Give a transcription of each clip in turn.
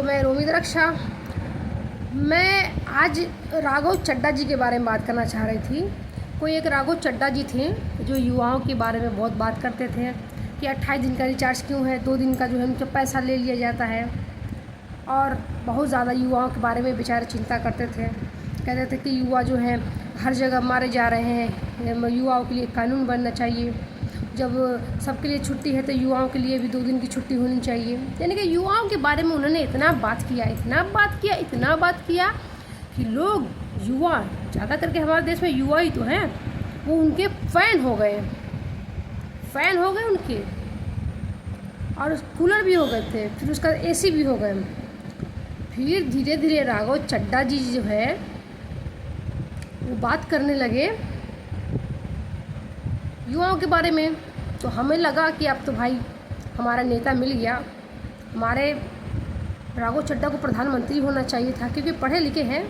तो मैं रोमित रक्षा। मैं आज राघव चड्ढा जी के बारे में बात करना चाह रही थी। कोई एक राघव चड्ढा जी थे जो युवाओं के बारे में बहुत बात करते थे कि 28 दिन का रिचार्ज क्यों है, 2 दिन का जो है उनका पैसा ले लिया जाता है। और बहुत ज़्यादा युवाओं के बारे में बेचारे चिंता करते थे। कहते थे कि युवा जो हैं हर जगह मारे जा रहे हैं, युवाओं के लिए कानून बनना चाहिए। जब सबके लिए छुट्टी है तो युवाओं के लिए भी 2 दिन की छुट्टी होनी चाहिए। यानी कि युवाओं के बारे में उन्होंने इतना बात किया कि लोग युवा ज़्यादा करके हमारे देश में युवा ही तो हैं, वो उनके फ़ैन हो गए उनके। और कूलर भी हो गए थे, फिर उसका एसी भी हो गए। फिर धीरे धीरे राघव चड्ढा जी जो है वो बात करने लगे युवाओं के बारे में। तो हमें लगा कि अब तो भाई हमारा नेता मिल गया, हमारे राघव चड्ढा को प्रधानमंत्री होना चाहिए था क्योंकि पढ़े लिखे हैं।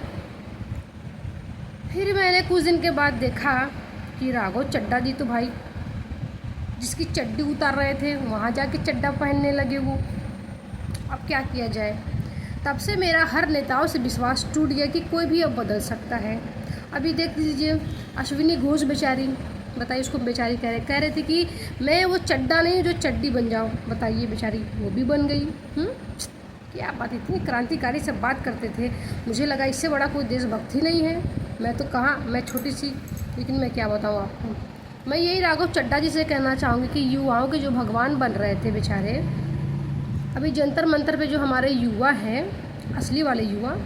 फिर मैंने कुछ दिन के बाद देखा कि राघव चड्ढा जी तो भाई जिसकी चड्डी उतार रहे थे वहाँ जाके चड्ढा पहनने लगे वो। अब क्या किया जाए। तब से मेरा हर नेताओं से विश्वास टूट गया कि कोई भी अब बदल सकता है। अभी देख लीजिए अश्विनी घोष बेचारी, बताइए उसको बेचारी कह रहे थे कि मैं वो चड्ढा नहीं जो चड्डी बन जाऊँ। बताइए बेचारी वो भी बन गई। क्या बात, इतनी क्रांतिकारी सब बात करते थे। मुझे लगा इससे बड़ा कोई देशभक्त ही नहीं है। मैं तो कहाँ, मैं छोटी सी, लेकिन मैं क्या बताऊँ आपको। मैं यही राघव चड्ढा जी से कहना चाहूँगी कि युवाओं के जो भगवान बन रहे थे बेचारे, अभी जंतर मंतर पे जो हमारे युवा हैं, असली वाले युवा,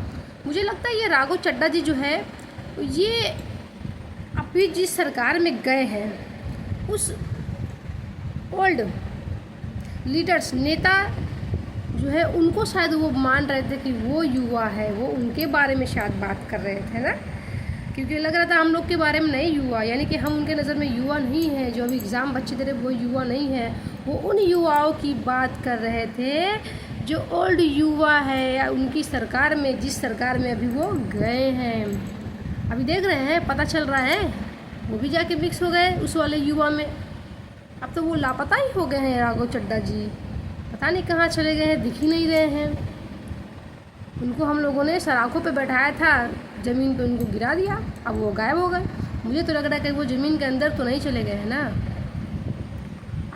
मुझे लगता है ये राघव चड्ढा जी जो है ये अभी जिस सरकार में गए हैं उस ओल्ड लीडर्स नेता जो है उनको शायद वो मान रहे थे कि वो युवा है, वो उनके बारे में शायद बात कर रहे थे ना। क्योंकि लग रहा था हम लोग के बारे में नहीं युवा, यानी कि हम उनके नज़र में युवा नहीं है। जो अभी एग्ज़ाम बच्चे दे रहे वो युवा नहीं है, वो उन युवाओं की बात कर रहे थे जो ओल्ड युवा है या उनकी सरकार में, जिस सरकार में अभी वो गए हैं। अभी देख रहे हैं, पता चल रहा है वो भी जाके मिक्स हो गए उस वाले युवा में। अब तो वो लापता ही हो गए हैं राघव चड्ढा जी, पता नहीं कहाँ चले गए हैं, दिख ही नहीं रहे हैं। उनको हम लोगों ने सराखों पे बैठाया था, ज़मीन पे उनको गिरा दिया, अब वो गायब हो गए। मुझे तो लग रहा है कि वो ज़मीन के अंदर तो नहीं चले गए हैं ना।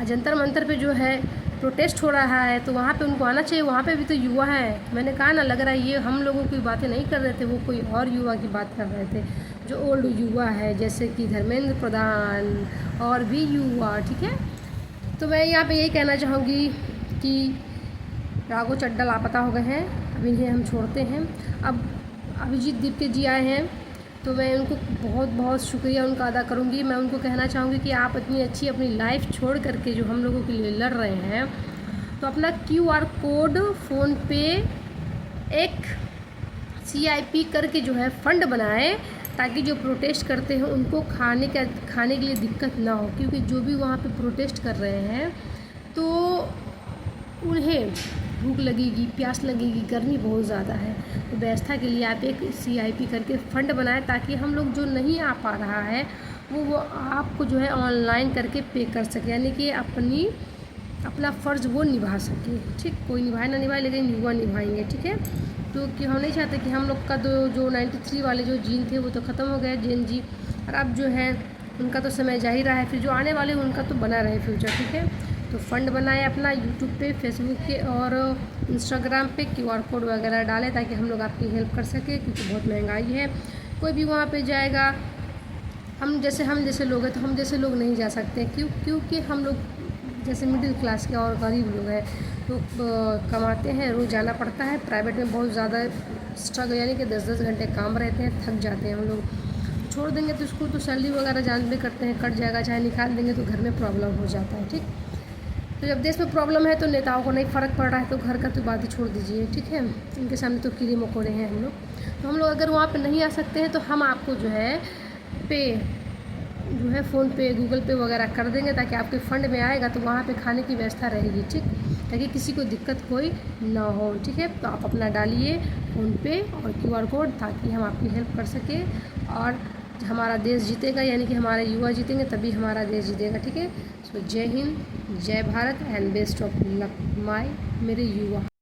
जंतर मंतर पे जो है प्रोटेस्ट हो रहा है तो वहाँ पे उनको आना चाहिए, वहाँ पे भी तो युवा है। मैंने कहा ना, लग रहा है ये हम लोगों की बातें नहीं कर रहे थे, वो कोई और युवा की बात कर रहे थे जो ओल्ड युवा है, जैसे कि धर्मेंद्र प्रधान और भी युवा। ठीक है, तो मैं यहाँ पे यही कहना चाहूँगी कि राघव चड्ढा लापता हो गए हैं, अब इन्हें हम छोड़ते हैं। अब अभिजीत दीपके जी आए हैं तो मैं उनको बहुत बहुत शुक्रिया उनका अदा करूँगी। मैं उनको कहना चाहूँगी कि आप इतनी अच्छी अपनी लाइफ छोड़ करके जो हम लोगों के लिए लड़ रहे हैं, तो अपना QR कोड फ़ोन पे एक CIP करके जो है फ़ंड बनाएं ताकि जो प्रोटेस्ट करते हैं उनको खाने के लिए दिक्कत ना हो। क्योंकि जो भी वहाँ पे प्रोटेस्ट कर रहे हैं तो उन्हें भूख लगेगी, प्यास लगेगी, गर्मी बहुत ज़्यादा है। तो व्यवस्था के लिए आप एक CIP करके फ़ंड बनाएं ताकि हम लोग जो नहीं आ पा रहा है वो आपको जो है ऑनलाइन करके पे कर सके, यानी कि अपना फ़र्ज़ वो निभा सके। ठीक, कोई निभाए ना निभाए लेकिन युवा निभाएंगे। ठीक है, तो कि हम नहीं चाहते कि हम लोग का जो 93 वाले जो जीन थे वो तो ख़त्म हो गए, जेन जी, और अब जो है उनका तो समय जा ही रहा है, फिर जो आने वाले उनका तो बना रहे फ्यूचर। ठीक है, तो फ़ंड बनाए अपना, यूट्यूब पे, फेसबुक पे और इंस्टाग्राम पे QR कोड वगैरह डालें ताकि हम लोग आपकी हेल्प कर सकें। क्योंकि बहुत महंगाई है, कोई भी वहाँ पे जाएगा, हम जैसे लोग हैं तो हम जैसे लोग नहीं जा सकते। क्योंकि हम लोग जैसे मिडिल क्लास के और गरीब लोग हैं तो कमाते हैं, रोज़ जाना पड़ता है। प्राइवेट में बहुत ज़्यादा स्ट्रगल, यानी कि 10-10 घंटे काम रहते हैं, थक जाते हैं हम लोग। छोड़ देंगे तो इसको तो सैलरी वगैरह जानबे करते हैं, कट जाएगा, चाहे निकाल देंगे तो घर में प्रॉब्लम हो जाता है। ठीक, तो जब देश में प्रॉब्लम है तो नेताओं को नहीं फ़र्क पड़ रहा है तो घर का तो बात ही छोड़ दीजिए। ठीक है, उनके सामने तो कीड़े मकोड़े हैं हम लोग। तो हम लोग अगर वहाँ पे नहीं आ सकते हैं तो हम आपको जो है फ़ोन पे, गूगल पे वगैरह कर देंगे ताकि आपके फ़ंड में आएगा तो वहाँ पे खाने की व्यवस्था रहेगी। ठीक, ताकि किसी को दिक्कत कोई ना हो। ठीक है, तो आप अपना डालिए फ़ोन पे और QR कोड ताकि हम आपकी हेल्प कर सकें और हमारा देश जीतेगा, यानी कि हमारे युवा जीतेंगे तभी हमारा देश जीतेगा। ठीक है, सो जय हिंद, जय Bharat and best of luck मेरे युवा।